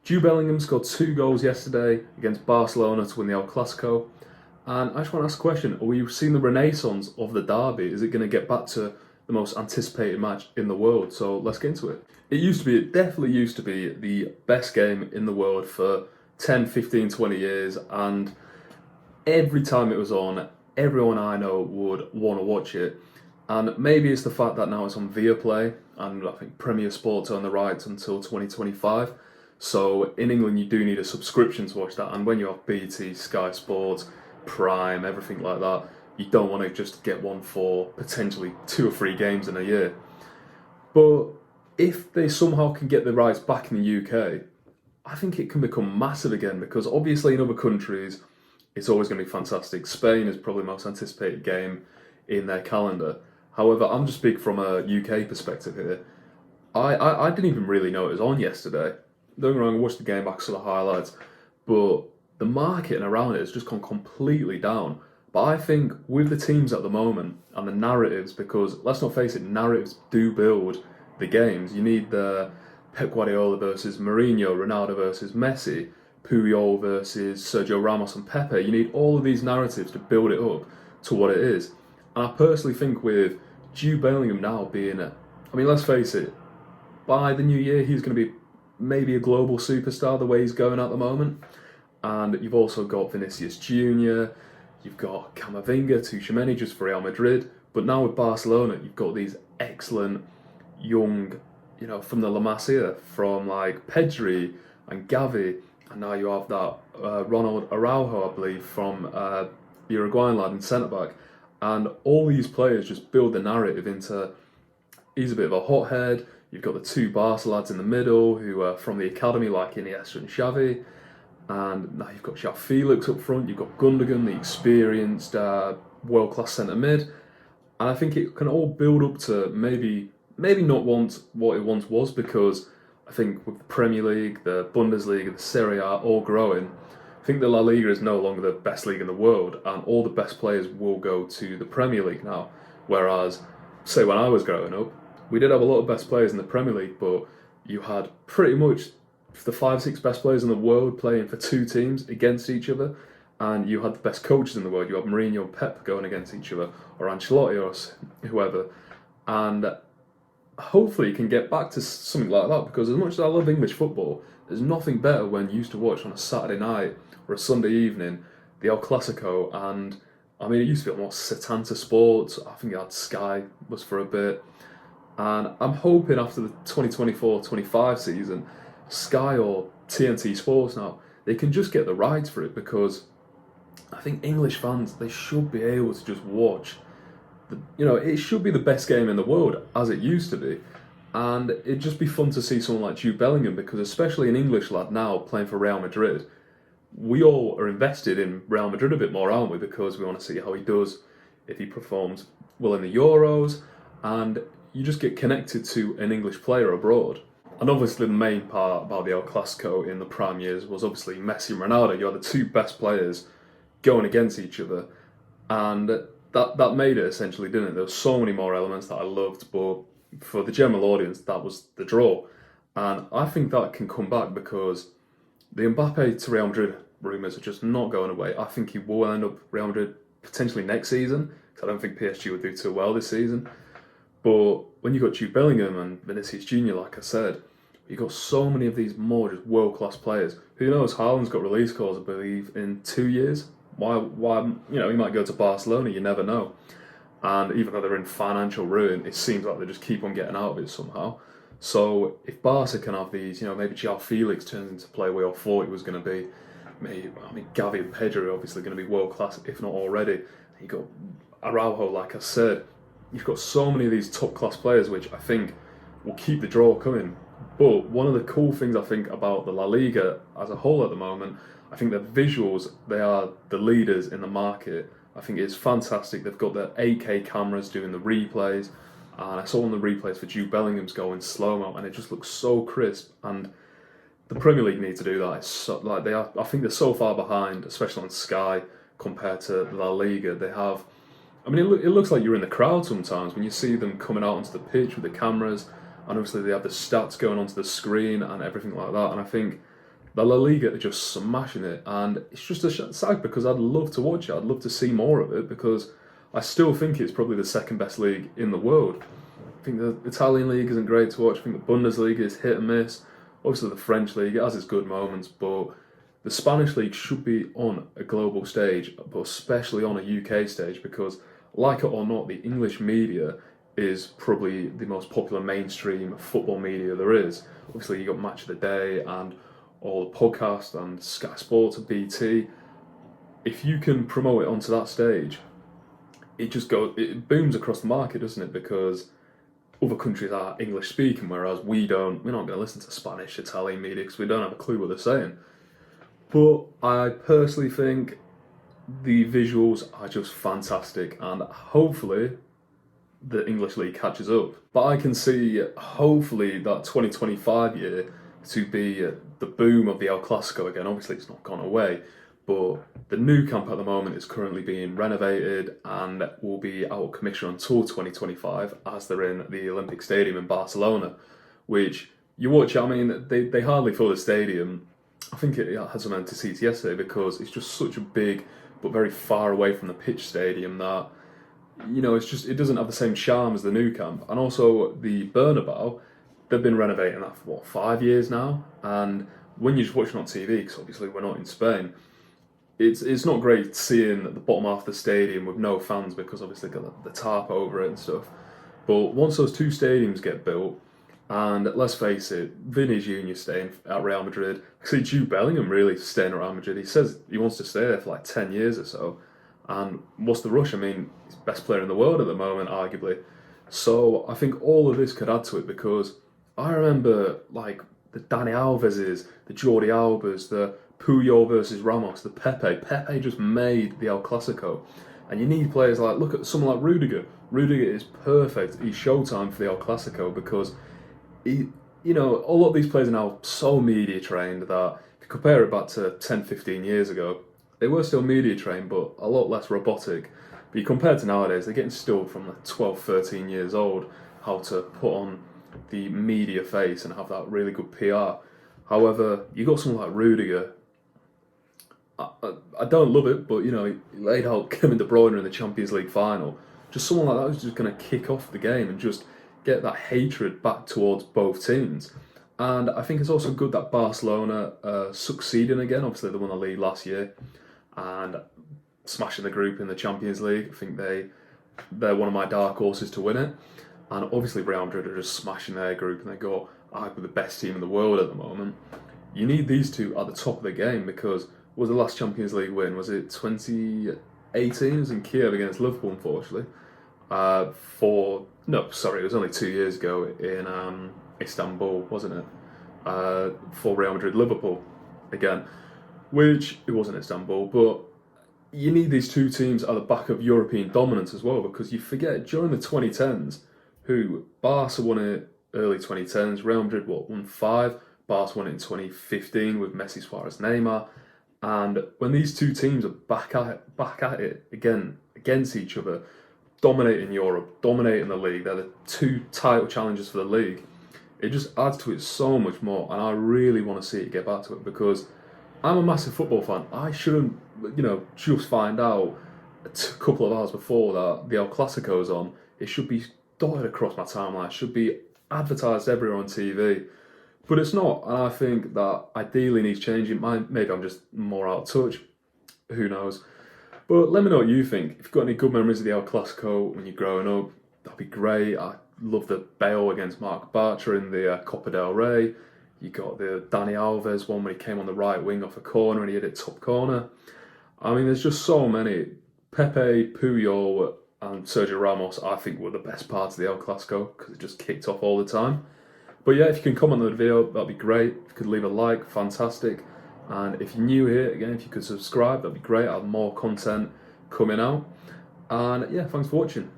Jude Bellingham scored 2 goals yesterday against Barcelona to win the El Clasico. And I just want to ask a question. Are we seeing the renaissance of the derby? Is it going to get back to the most anticipated match in the world? So let's get into it. It definitely used to be the best game in the world for 10, 15, 20 years. And every time it was on, everyone I know would want to watch it. And maybe it's the fact that now it's on Viaplay, and I think Premier Sports own the rights until 2025. So in England, you do need a subscription to watch that. And when you have BT, Sky Sports, Prime, everything like that, you don't want to just get one for potentially 2 or 3 games in a year. But if they somehow can get the rights back in the UK, I think it can become massive again, because obviously in other countries, it's always going to be fantastic. Spain is probably the most anticipated game in their calendar. However, I'm just speaking from a UK perspective here. I didn't even really know it was on yesterday. Don't get me wrong, I watched the game back, saw the highlights, but the marketing around it has just gone completely down. But I think with the teams at the moment and the narratives, because let's not face it, narratives do build the games. You need the Pep Guardiola versus Mourinho, Ronaldo versus Messi, Puyol versus Sergio Ramos and Pepe. You need all of these narratives to build it up to what it is. And I personally think with Jude Bellingham now being let's face it, by the new year he's going to be maybe a global superstar the way he's going at the moment. And you've also got Vinicius Junior, you've got Camavinga, Tchouaméni just for Real Madrid. But now with Barcelona, you've got these excellent young, from the La Masia, from like Pedri and Gavi, and now you have that Ronald Araujo, I believe, from the Uruguayan lad in centre-back. And all these players just build the narrative into, he's a bit of a hothead. You've got the 2 Barca lads in the middle who are from the academy, like Iniesta and Xavi. And now you've got João Felix up front. You've got Gundogan, the experienced world-class centre mid. And I think it can all build up to maybe not want what it once was, because I think with the Premier League, the Bundesliga, the Serie A all growing, I think the La Liga is no longer the best league in the world, and all the best players will go to the Premier League now. Whereas, say when I was growing up, we did have a lot of best players in the Premier League, but you had pretty much the 5, 6 best players in the world playing for 2 teams against each other, and you had the best coaches in the world. You had Mourinho and Pep going against each other, or Ancelotti or whoever. And hopefully you can get back to something like that, because as much as I love English football, there's nothing better when you used to watch on a Saturday night or a Sunday evening the El Clasico. And it used to be almost Setanta Sports. I think it had Sky was for a bit. And I'm hoping after the 2024-25 season, Sky or TNT Sports now, they can just get the rights for it, because I think English fans, they should be able to just watch. It should be the best game in the world, as it used to be. And it'd just be fun to see someone like Jude Bellingham, because especially an English lad now playing for Real Madrid, we all are invested in Real Madrid a bit more, aren't we? Because we want to see how he does, if he performs well in the Euros, and you just get connected to an English player abroad. And obviously the main part about the El Clasico in the prime years was obviously Messi and Ronaldo. You had the 2 best players going against each other, and that made it essentially, didn't it? There were so many more elements that I loved, but for the general audience, that was the draw. And I think that can come back, because the Mbappe to Real Madrid rumours are just not going away. I think he will end up Real Madrid potentially next season, because I don't think PSG would do too well this season. But when you've got Jude Bellingham and Vinicius Junior, like I said, you've got so many of these more just world-class players. Who knows, Haaland's got release clause, I believe, in 2 years. Why? He might go to Barcelona, you never know. And even though they're in financial ruin, it seems like they just keep on getting out of it somehow. So if Barca can have these, maybe João Felix turns into play we all thought he was going to be. Gavi and Pedri are obviously going to be world-class, if not already. You've got Araujo, like I said. You've got so many of these top-class players, which I think will keep the draw coming. But one of the cool things I think about the La Liga as a whole at the moment, I think the visuals, they are the leaders in the market. I think it's fantastic. They've got the 8K cameras doing the replays, and I saw one of the replays for Jude Bellingham's goal in slow-mo, and it just looks so crisp. And the Premier League need to do that. It's so, I think they're so far behind, especially on Sky, compared to La Liga. They have, it looks like you're in the crowd sometimes when you see them coming out onto the pitch with the cameras, and obviously they have the stats going onto the screen and everything like that. And I think the La Liga are just smashing it, and it's just a sad because I'd love to watch it. I'd love to see more of it because I still think it's probably the second best league in the world. I think the Italian league isn't great to watch. I think the Bundesliga is hit and miss. Obviously, the French league it has its good moments, but the Spanish league should be on a global stage, but especially on a UK stage because, like it or not, the English media is probably the most popular mainstream football media there is. Obviously, you got Match of the Day and all the podcasts and Sky Sports and BT. If you can promote it onto that stage, it booms across the market, doesn't it? Because other countries are English speaking, whereas we're not going to listen to Spanish, Italian media because we don't have a clue what they're saying. But I personally think the visuals are just fantastic, and hopefully the English league catches up. But I can see hopefully that 2025 year to be the boom of the El Clasico again. Obviously it's not gone away, but the Nou Camp at the moment is currently being renovated and will be out of commission until 2025 as they're in the Olympic Stadium in Barcelona, which you watch, I mean, they hardly fill the stadium. I think it had some empty seats yesterday because it's just such a big but very far away from the pitch stadium that, you know, it doesn't have the same charm as the Nou Camp. And also the Bernabeu, they've been renovating that for 5 years now, and when you're just watching on TV, because obviously we're not in Spain, it's not great seeing the bottom half of the stadium with no fans because obviously they've got the tarp over it and stuff. But once those two stadiums get built, and let's face it, Vinny Jr. staying at Real Madrid. I see Jude Bellingham really staying at Real Madrid. He says he wants to stay there for like 10 years or so. And what's the rush? I mean, he's the best player in the world at the moment, arguably. So I think all of this could add to it because I remember like the Dani Alveses, the Jordi Albas, the Puyol versus Ramos, the Pepe. Pepe just made the El Clasico. And you need players like, look at someone like Rudiger. Rudiger is perfect. He's showtime for the El Clasico because a lot of these players are now so media trained that if you compare it back to 10, 15 years ago, they were still media trained, but a lot less robotic. But you compare to nowadays, they're getting instilled from like 12, 13 years old how to put on the media face and have that really good PR. However, you got someone like Rudiger. I don't love it, but he laid out Kevin De Bruyne in the Champions League final. Just someone like that who's just going to kick off the game and just get that hatred back towards both teams. And I think it's also good that Barcelona succeeding again. Obviously, they won the league last year and smashing the group in the Champions League. I think they're one of my dark horses to win it. And obviously, Real Madrid are just smashing their group and they got arguably the best team in the world at the moment. You need these two at the top of the game because was the last Champions League win? Was it 2018? It was in Kiev against Liverpool, unfortunately. It was only 2 years ago in Istanbul, wasn't it? For Real Madrid Liverpool again, which it wasn't Istanbul, but you need these two teams at the back of European dominance as well because you forget during the 2010s, Barca won it early 2010s, Real Madrid won 5, Barca won it in 2015 with Messi, Suarez, Neymar, and when these two teams are back at it again against each other, dominating Europe, dominating the league, they're the two title challengers for the league. It just adds to it so much more, and I really want to see it get back to it because I'm a massive football fan. I shouldn't, just find out a couple of hours before that the El Clasico's on. It should be dotted across my timeline. It should be advertised everywhere on TV. But it's not, and I think that ideally needs changing. Maybe I'm just more out of touch. Who knows? But let me know what you think. If you've got any good memories of the El Clasico when you're growing up, that'd be great. I love the Bale against Mark Bartra in the Copa del Rey. You got the Dani Alves one when he came on the right wing off a corner and he hit it top corner. I mean, there's just so many. Pepe, Puyol and Sergio Ramos, I think, were the best parts of the El Clasico because it just kicked off all the time. But yeah, if you can comment on the video, that'd be great. If you could leave a like, fantastic. And if you're new here, again, if you could subscribe, that'd be great. I have more content coming out. And yeah, thanks for watching.